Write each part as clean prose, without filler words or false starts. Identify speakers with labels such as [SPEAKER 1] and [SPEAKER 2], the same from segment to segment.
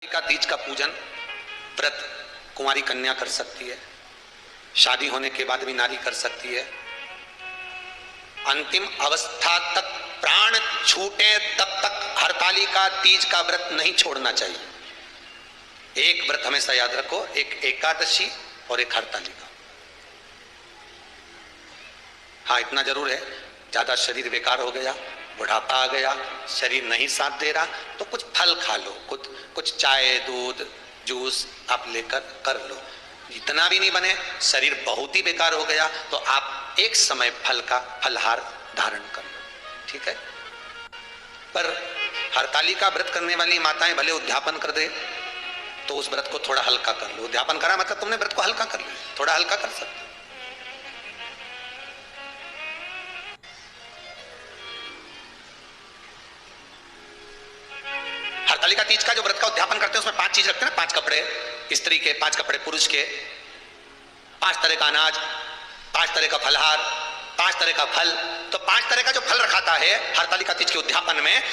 [SPEAKER 1] का तीज का पूजन व्रत कुंवारी कन्या कर सकती है, शादी होने के बाद भी नारी कर सकती है। अंतिम अवस्था तक प्राण छूटे तब तक हरतालिका तीज का व्रत नहीं छोड़ना चाहिए। एक व्रत हमेशा याद रखो, एक एकादशी और एक हरतालिका। हाँ, इतना जरूर है, ज्यादा शरीर बेकार हो गया, बुढ़ापा आ गया, शरीर नहीं साथ दे रहा, तो कुछ फल खा लो, कुछ चाय दूध जूस आप लेकर कर लो। इतना भी नहीं बने, शरीर बहुत ही बेकार हो गया, तो आप एक समय फल का फलहार धारण कर लो, ठीक है। पर हरतालिका व्रत करने वाली माताएं भले उद्यापन कर दे तो उस व्रत को थोड़ा हल्का कर लो। उद्यापन करा मतलब तुमने व्रत को हल्का कर लिया, थोड़ा हल्का कर सकते। हरतालिका तीज का जो व्रत का उद्यापन करते हैं उसमें 5 चीज रखते हैं ना, 5 कपड़े स्त्री के, 5 कपड़े पुरुष के, 5 तरह का अनाज, 5 तरह का फलहार, 5 तरह का फल। तो 5 तरह का जो फल रखाता है हरतालिका तीज के उद्यापन में,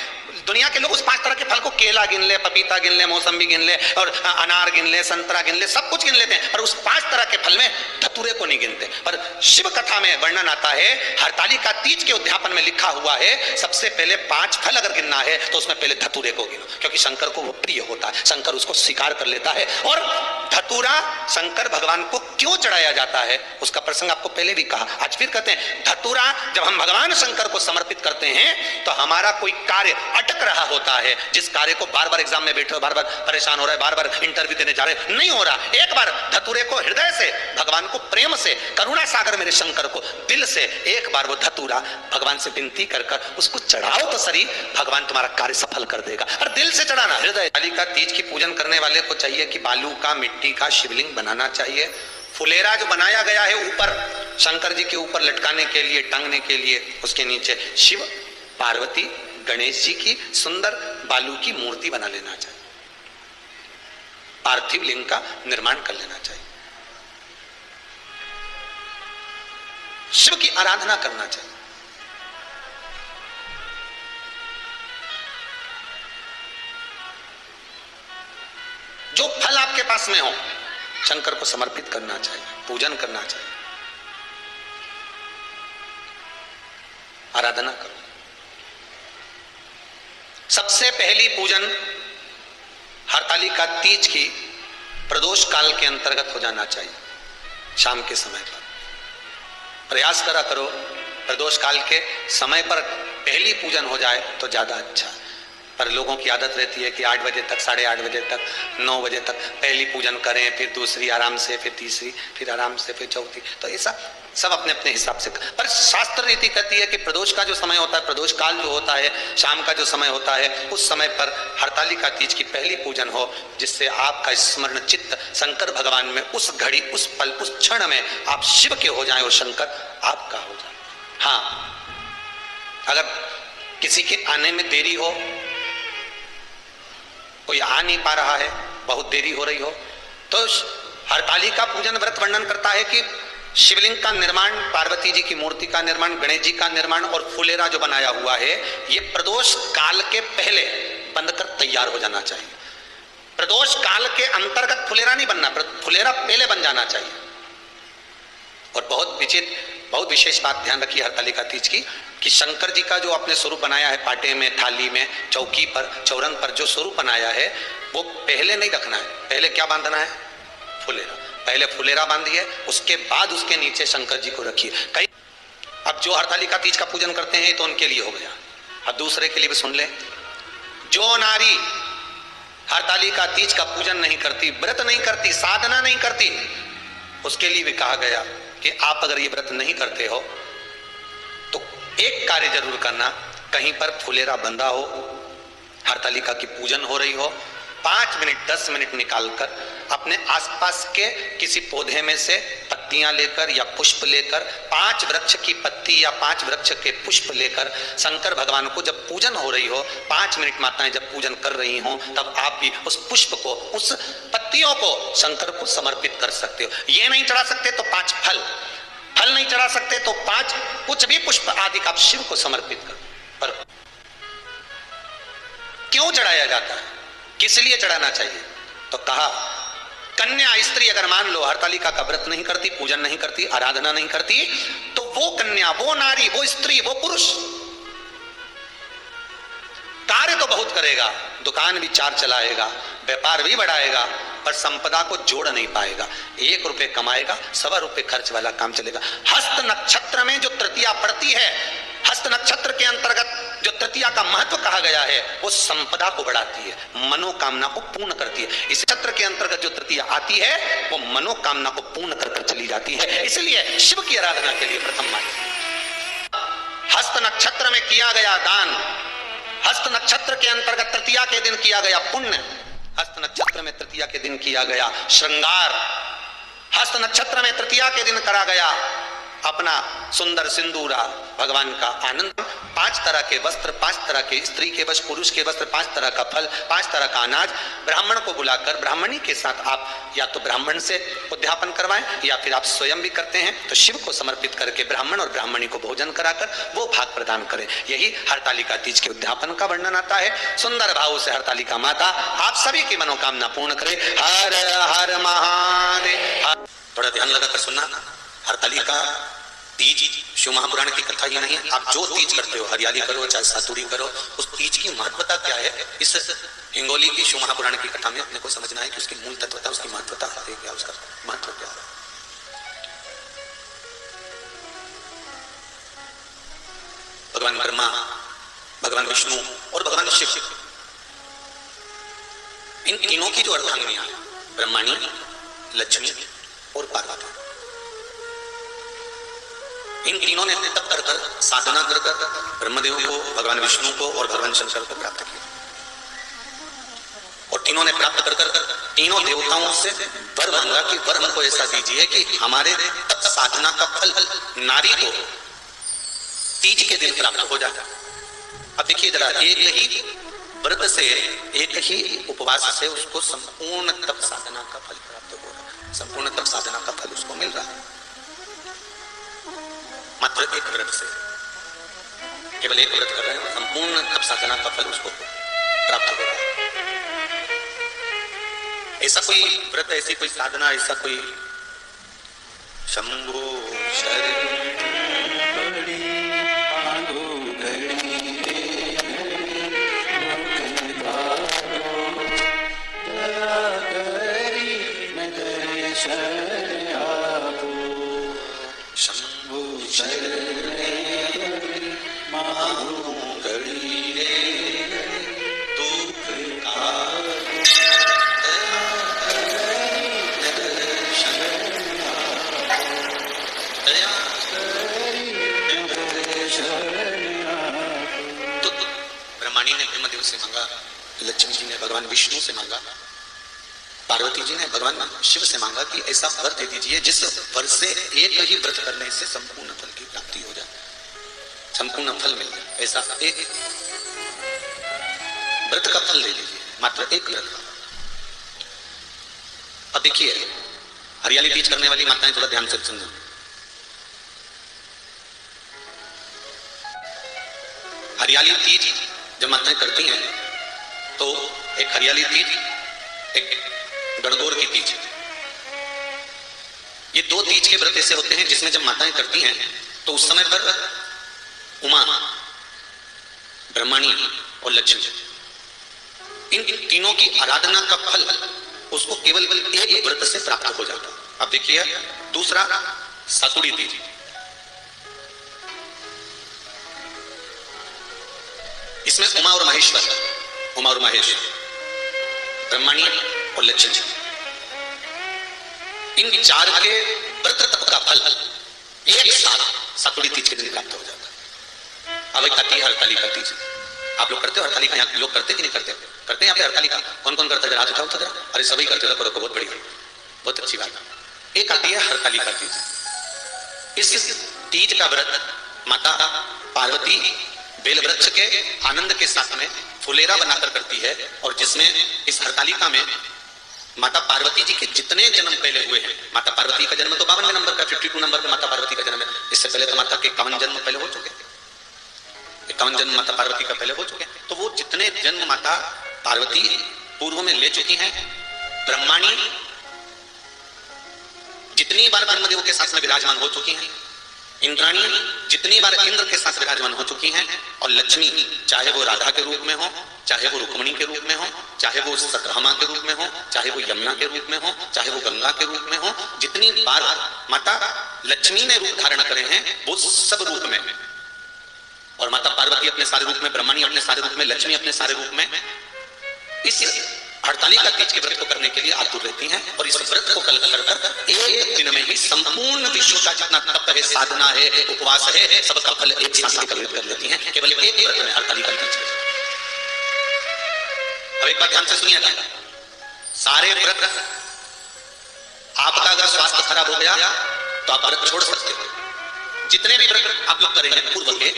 [SPEAKER 1] दुनिया के लोग उस 5 तरह के फल को केला गिन ले, पपीता गिन ले, मौसम्बी गिन ले और अनार गिन ले, संतरा गिन ले, सब कुछ गिन लेते हैं, पर उस 5 तरह के फल में धतूरे को नहीं गिनते। पर शिव कथा में वर्णन आता है, हरतालिका तीज के उद्यापन में लिखा हुआ है, सबसे पहले 5 फल अगर गिनना है तो उसमें पहले धतूरे को गिनो, क्योंकि शंकर को वो प्रिय होता है, शंकर उसको स्वीकार कर लेता है। और धतूरा शंकर भगवान को क्यों चढ़ाया जाता है उसका प्रसंग आपको पहले भी कहा, आज फिर कहते हैं। धतूरा जब हम भगवान शंकर को समर्पित करते हैं तो हमारा कोई कार्य अटक रहा होता है, जिस कार्य को बार बार एग्जाम में बैठे हो, बार बार परेशान हो रहा है, बार बार इंटरव्यू देने जा रहे, नहीं हो रहा, एक बार धतूरे को हृदय से, भगवान को प्रेम से, करुणा सागर मेरे शंकर को दिल से एक बार वो धतूरा भगवान से विनती कर उसको चढ़ाओ तो सही, भगवान तुम्हारा कार्य सफल कर देगा। और दिल से चढ़ाना हृदय। हरतालिका तीज की पूजन करने वाले को चाहिए कि बालू का, मिट्टी का शिवलिंग बनाना चाहिए। फुलेरा जो बनाया गया है ऊपर शंकर जी के ऊपर लटकाने के लिए, टांगने के लिए, उसके नीचे शिव पार्वती गणेश जी की सुंदर बालू की मूर्ति बना लेना चाहिए, पार्थिव लिंग का निर्माण कर लेना चाहिए, शिव की आराधना करना चाहिए। जो फल आपके पास में हो शंकर को समर्पित करना चाहिए, पूजन करना चाहिए, आराधना करो। सबसे पहली पूजन हरतालिका तीज की प्रदोष काल के अंतर्गत हो जाना चाहिए, शाम के समय पर। प्रयास करा करो प्रदोष काल के समय पर पहली पूजन हो जाए तो ज्यादा अच्छा। पर लोगों की आदत रहती है कि 8 बजे तक, 8:30 बजे तक, 9 बजे तक पहली पूजन करें, फिर दूसरी आराम से, फिर तीसरी, फिर आराम से, फिर चौथी। तो ऐसा सब अपने अपने हिसाब से। पर शास्त्र रीति कहती है कि प्रदोष का जो समय होता है, प्रदोष काल जो होता है, शाम का जो समय होता है, उस समय पर हरतालिका तीज की पहली पूजन हो, जिससे आपका स्मरण चित्त शंकर भगवान में उस घड़ी, उस पल, उस क्षण में आप शिव के हो जाए और शंकर आपका हो जाए। हाँ, अगर किसी के आने में देरी हो, कोई आ नहीं पा रहा है, बहुत देरी हो रही हो, तो हरतालिका पूजन व्रत वर्णन करता है कि शिवलिंग का निर्माण, पार्वती जी की मूर्ति का निर्माण, गणेश जी का निर्माण और फुलेरा जो बनाया हुआ है, ये प्रदोष काल के पहले बनकर तैयार हो जाना चाहिए। प्रदोष काल के अंतर्गत फुलेरा नहीं बनना, फुलेरा पहले बन जाना चाहिए। और बहुत विशेष बात ध्यान रखिए हरतालिका तीज की, कि शंकर जी का जो आपने स्वरूप बनाया है, पाटे में, थाली में, चौकी पर, चौरंग पर जो स्वरूप बनाया है, वो पहले नहीं रखना है। पहले क्या बांधना है? फुलेरा। पहले फुलेरा बांधिए, उसके बाद उसके नीचे शंकर जी को रखिए। कई अब जो हरतालिका तीज का पूजन करते हैं तो उनके लिए हो गया, अब दूसरे के लिए भी सुन ले। जो नारी हरतालिका तीज का पूजन नहीं करती, व्रत नहीं करती, साधना नहीं करती, उसके लिए भी कहा गया कि आप अगर ये व्रत नहीं करते हो तो एक कार्य जरूर करना, कहीं पर फुलेरा बंधा हो, हरतालिका की पूजन हो रही हो, 5 मिनट 10 मिनट निकालकर अपने आसपास के किसी पौधे में से पत्तियां लेकर या पुष्प लेकर, 5 वृक्ष की पत्ती या 5 वृक्ष के पुष्प लेकर शंकर भगवान को जब पूजन हो रही हो, 5 मिनट माताएं जब पूजन कर रही हो, तब आप भी उस पुष्प को, उस पत्तियों को शंकर को समर्पित कर सकते हो। ये नहीं चढ़ा सकते तो 5 फल नहीं चढ़ा सकते तो 5 कुछ भी पुष्प आदि का आप शिव को समर्पित करो। पर क्यों चढ़ाया जाता है? किस लिए चढ़ाना चाहिए? तो कहा कन्या स्त्री अगर मान लो हरतालिका का व्रत नहीं करती, पूजन नहीं करती, आराधना नहीं करती, तो वो कन्या, वो नारी, वो स्त्री, वो पुरुष कार्य तो बहुत करेगा, दुकान भी 4 चलाएगा, व्यापार भी बढ़ाएगा, पर संपदा को जोड़ नहीं पाएगा। 1 रुपए कमाएगा, 1.25 रुपए खर्च वाला काम चलेगा। हस्त नक्षत्र में जो तृतीया पड़ती है, हस्त नक्षत्र के अंतर्गत जो तृतीया का महत्व कहा गया है, वो संपदा को बढ़ाती है, मनोकामना को पूर्ण करती है। इस नक्षत्र के अंतर्गत जो तृतीया आती है, वो मनोकामना को पूर्ण कर चली जाती है। इसलिए शिव की आराधना के लिए प्रथम मान्य। हस्त नक्षत्र में किया गया दान, हस्त नक्षत्र के अंतर्गत तृतीया के दिन किया गया पुण्य, हस्त नक्षत्र में तृतीया के दिन किया गया श्रृंगार, हस्त नक्षत्र में तृतीया के दिन करा गया अपना सुंदर सिंदूरा, भगवान का आनंद, 5 तरह के वस्त्र, 5 तरह के स्त्री के वस्त्र, पुरुष के वस्त्र, 5 तरह का फल, 5 तरह का अनाज, ब्राह्मण को बुलाकर ब्राह्मणी के साथ आप या तो ब्राह्मण से उद्यापन करवाएं या फिर आप स्वयं भी करते हैं तो शिव को समर्पित करके ब्राह्मण और ब्राह्मणी को भोजन कराकर वो भाग प्रदान करें। यही हरतालिका तीज के उद्यापन का वर्णन आता है। सुंदर भाव से हरतालिका माता आप सभी की मनोकामना पूर्ण करे। हर हर महादेव। थोड़ा ध्यान लगाकर सुनना, हरतालिका तीज शिव महापुराण की कथा ही नहीं है। आप जो तीज करते हो, हरियाली करो चाहे सातुरी करो, उस तीज की महत्वता क्या है, इस हिंगोली की शिव महापुराण की कथा में अपने को समझना है कि उसकी मूल तत्वता, उसकी महत्वता क्या, उसका महत्व क्या है। भगवान ब्रह्मा, भगवान विष्णु और भगवान शिव, इन तीनों की जो अर्धांगिनियां, ब्रह्माणी, लक्ष्मी और पार्वती, इन तीनों ने तप कर कर, साधना कर कर ब्रह्मदेव को, भगवान विष्णु को और भगवान शंकर को प्राप्त किया। और तीनों ने प्राप्त कर कर तीनों देवताओं से वर मांगा कि वर हमको ऐसा दीजिए कि हमारे तप साधना का फल नारी को तीज के दिन प्राप्त हो जाए। अब देखिए जरा, एक ही व्रत से, एक ही उपवास से उसको संपूर्ण तप साधना का फल प्राप्त हो रहा है, संपूर्ण तप साधना का फल उसको मिल रहा है। मात्र एक व्रत से, केवल एक व्रत कर रहे हैं, संपूर्ण तप साधना का फल उसको प्राप्त हो रहा है। ऐसा कोई व्रत, ऐसी कोई साधना, ऐसा कोई शंभो से मांगा, लक्ष्मी जी ने भगवान विष्णु से मांगा, पार्वती जी ने भगवान शिव से मांगा कि ऐसा वर दे दीजिए जिस वर से एक ही व्रत करने से संपूर्ण फल की प्राप्ति हो जाए, संपूर्ण फल मिल जाए। ऐसा एक व्रत का फल ले लीजिए, मात्र एक व्रत का। अब देखिए, हरियाली तीज करने वाली माताएं थोड़ा ध्यान से सुनना। हरियाली तीज जब माताएं करती हैं तो एक हरियाली तीज, एक गणगौर की तीज, ये 2 तीज के व्रत ऐसे होते हैं जिसमें जब माताएं करती हैं तो उस समय पर उमा, ब्रह्मणी और लक्ष्मी, इन तीनों की आराधना का फल उसको केवल एक व्रत से प्राप्त हो जाता है। अब देखिए दूसरा सातुड़ी तीज, इसमें उमा और महेश्वर, उमा और महेश, ब्रह्मणी और लक्ष्मी, इन 4 के व्रत तप का फल एक साथ सातुड़ी तीज के दिन प्राप्त हो जाता है। अब एक आती है हरतालिका तीज। आप लोग करते हो हरतालिका? यहाँ लोग करते कि नहीं करते? करते हैं यहाँ पे हरतालिका? कौन कौन करता है? हाथ उठाओ जरा। अरे सभी करते हो, करो, बहुत बढ़िया, बहुत अच्छी बात। एक आती है हरतालिका तीज। इस तीज का व्रत माता पार्वती बेल वृक्ष के आनंद के साथ में फुलेरा बनाकर करती है, और जिसमें इस हरतालिका में माता पार्वती जी के जितने जन्म पहले हुए हैं, माता पार्वती का जन्म तो 52वें नंबर का, 52 नंबर पे माता पार्वती का जन्म है। इससे पहले तो माता के 51 जन्म पहले हो चुके, 51 जन्म माता पार्वती का पहले हो चुके। तो वो जितने जन्म माता पार्वती पूर्व में ले चुकी हैं। ब्रह्माणी जितनी बार ब्रह्मदेव के साथ में विराजमान हो चुकी हैं, इंद्राणी जितनी बार इंद्र के साथ विराजमान हो चुकी हैं, और लक्ष्मी चाहे वो राधा के रूप में हो, चाहे वो रुक्मिणी के रूप में हो, चाहे वो सतभामा के रूप में हो, चाहे वो यमुना के रूप में हो, चाहे वो गंगा के रूप में हो, जितनी बार माता लक्ष्मी ने रूप धारण करे हैं वो सब रूप में, और माता पार्वती अपने सारे रूप में, ब्रह्मणी अपने सारे रूप में, लक्ष्मी अपने सारे रूप में इस हरतालिका तीज के व्रत को करने के लिए आतुर रहती हैं। और इस व्रत को कल कर एक दिन में ही संपूर्ण विश्व का जितना तप है, साधना है, उपवास है, सबका फल एक साथ कम्प्लीट कर लेती हैं केवल एक व्रत में, हरतालिका तीज। अब एक बात ध्यान से सुनिएगा, सारे व्रत आपका अगर स्वास्थ्य खराब हो गया तो आप व्रत छोड़ सकते हो। जितने भी व्रत आप लोग कर रहे हैं पूर्व के,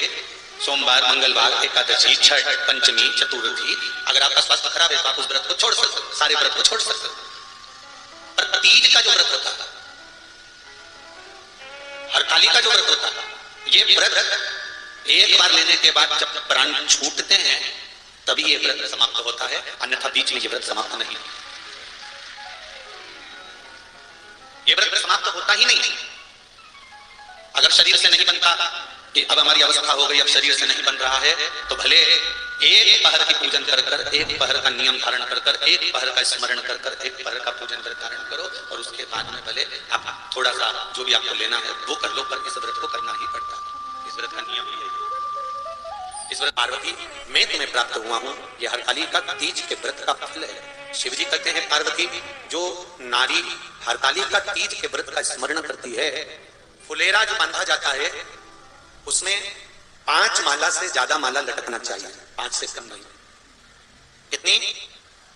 [SPEAKER 1] सोमवार, मंगलवार, एकादशी, छठ, पंचमी, चतुर्थी, अगर आपका स्वास्थ्य खराब है तो आप उस व्रत को छोड़ सकते हो, सारे व्रत को छोड़ सकते हो। पर तीज का जो व्रत होता है, हरतालिका जो व्रत होता है, ये व्रत एक बार लेने के बाद जब प्राण छूटते हैं तभी ये व्रत समाप्त होता है, अन्यथा बीच में ये व्रत समाप्त नहीं। ये व्रत समाप्त होता ही नहीं। अगर शरीर से नहीं बनता कि अब हमारी अवस्था हो गई, अब शरीर से नहीं बन रहा है, तो भले एक पहर की पूजन कर कर, एक पहर का नियम धारण कर कर, एक पहर का स्मरण कर कर, एक पहर का पूजन धारण करो, और उसके बाद में भले आप थोड़ा सा जो भी आपको लेना है वो कर लो, पर इस व्रत को करना ही पड़ता है। इस व्रत का नियम ही है। इस व्रत पार्वती मैं तुम्हें प्राप्त हुआ हूं, यह हरतालिका तीज के व्रत का फल है। शिव जी कहते हैं पार्वती, जो नारी हरतालिका तीज के व्रत का स्मरण करती है, फुलेरा जो बांधा जाता है उसमें 5 माला से ज्यादा माला लटकना चाहिए, 5 से कम नहीं। कितनी?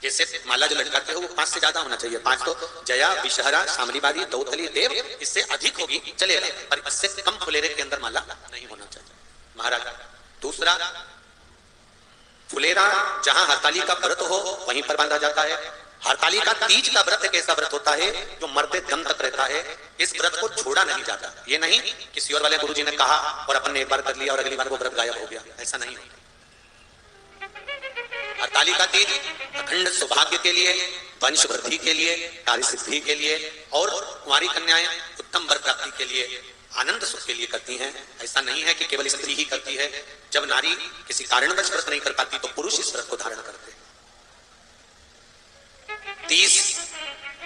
[SPEAKER 1] जैसे माला जो लटकाते हो वो 5 से ज्यादा होना चाहिए। 5 तो जया, विषहरा, शामलीबारी, दौतली, देव, इससे अधिक होगी चलेगा, पर इससे कम फुलेरे के अंदर माला नहीं होना चाहिए महाराज। दूसरा, फुलेरा जहां हरतालिका का व्रत हो वहीं पर बांधा जाता है। हरतालिका तीज का व्रत एक ऐसा व्रत होता है जो मरते दम तक रहता है। इस व्रत को छोड़ा नहीं जाता। ये नहीं किसी और वाले गुरुजी ने कहा और अपन ने एक बार कर लिया और अगली बार वो व्रत गायब हो गया, ऐसा नहीं होता। हरतालिका तीज अखंड सौभाग्य के लिए, वंश वृद्धि के लिए, कार्य सिद्धि के लिए, और कुंवारी कन्याएं उत्तम वर प्राप्ति के लिए, आनंद सुख के लिए करती हैं। ऐसा नहीं है कि केवल स्त्री ही करती है। जब नारी किसी कारणवश व्रत नहीं कर पाती तो पुरुष इस व्रत को धारण करते हैं। 30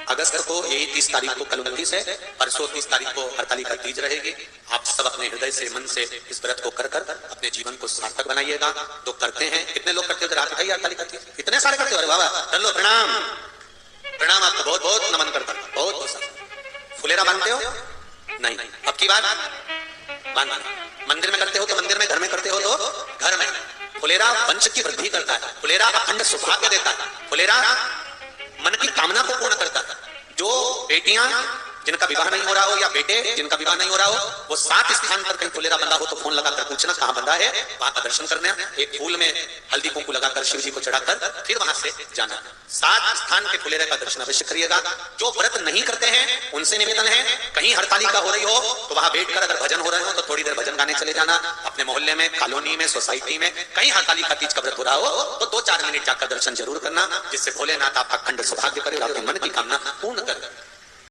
[SPEAKER 1] अगस्त को, यही 30 तारीख को, कल 29 है, परसों 30 तारीख को हरतालिका तीज रहेगी। आप सब अपने हृदय से, मन से इस व्रत को कर कर अपने जीवन को सार्थक बनाइएगा। तो करते हैं, कितने लोग करते हो रात भाई हरतालिका तीज? इतने सारे करते हो? अरे बाबा कर लो, प्रणाम प्रणाम, आपको बहुत बहुत नमन करता हूं, बहुत बहुत। फुलेरा बांधते हो? नहीं। अब की बात बांधना। मंदिर में करते हो तो मंदिर में, घर में करते हो तो घर में। फुलेरा वंश की वृद्धि करता है, फुलेरा अखंड सौभाग्य देता है, फुलेरा मन की कामना को पूर्ण करता है। जो बेटियां जिनका विवाह नहीं हो रहा हो या बेटे जिनका विवाह नहीं हो रहा हो, वो 7 स्थान पर कहीं फुलेरा बंधा हो तो फोन लगाकर पूछना कहां बंधा है, वहां का दर्शन करना, एक फूल में हल्दी कुंकू लगाकर शिव जी को चढ़ाकर फिर वहां से जाना। 7 स्थान के फुलेरे का दर्शन अवश्य करिएगा। जो व्रत नहीं करते हैं उनसे निवेदन है, कहीं हरतालिका हो रही हो तो वहां बैठकर अगर भजन हो रहे हो तो थोड़ी देर भजन गाने चले जाना। अपने मोहल्ले में, कॉलोनी में, सोसाइटी में कहीं हरतालिका तीज का व्रत हो रहा हो तो 2-4 मिनट जाकर दर्शन जरूर करना, जिससे भोलेनाथ आपका अखंड सौभाग्य करे और आपके मन की कामना पूर्ण कर।